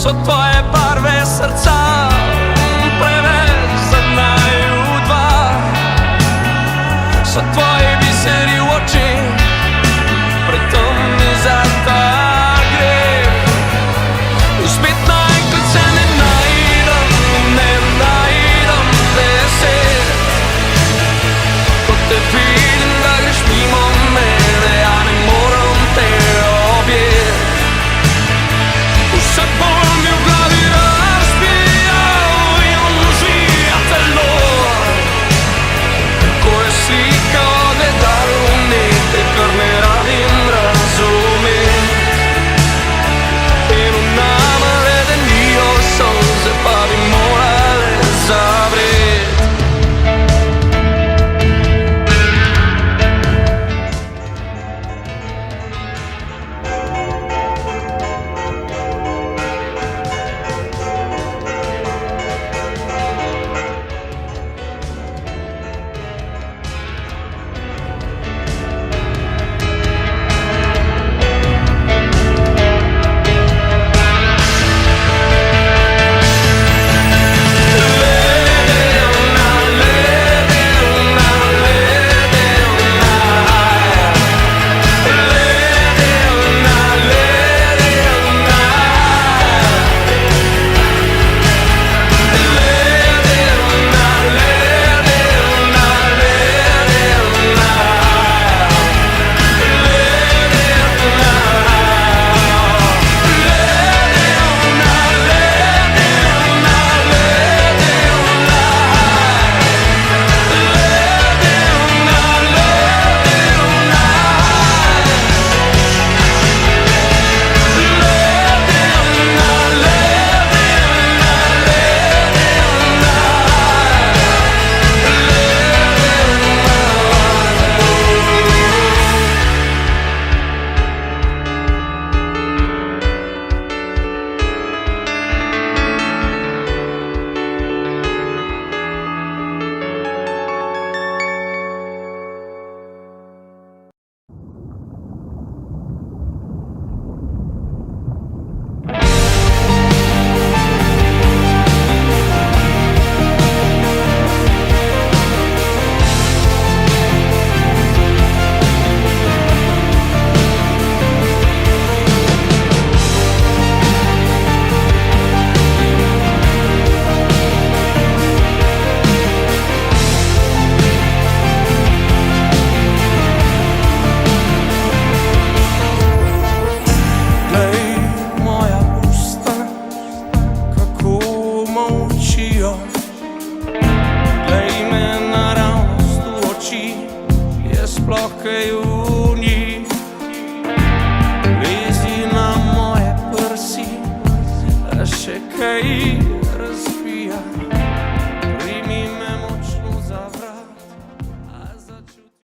so tvoje barve srca preveč za naju dva. So tvoji biseri v oči pretemni za ta greh. Spet naenkrat se ne najdem besed, ko te vidim, da greš mimo mene, ja ne moram te objet. Vse bolj mi v glavi razbijal in zvija telo, ko je slika ogledalo nekaj, kar ne rabim razumeti. In v nama ledenijo solze, pa bi morale zavreti. Sploh kaj v njih lezi na moje prsi, a še kaj razbija.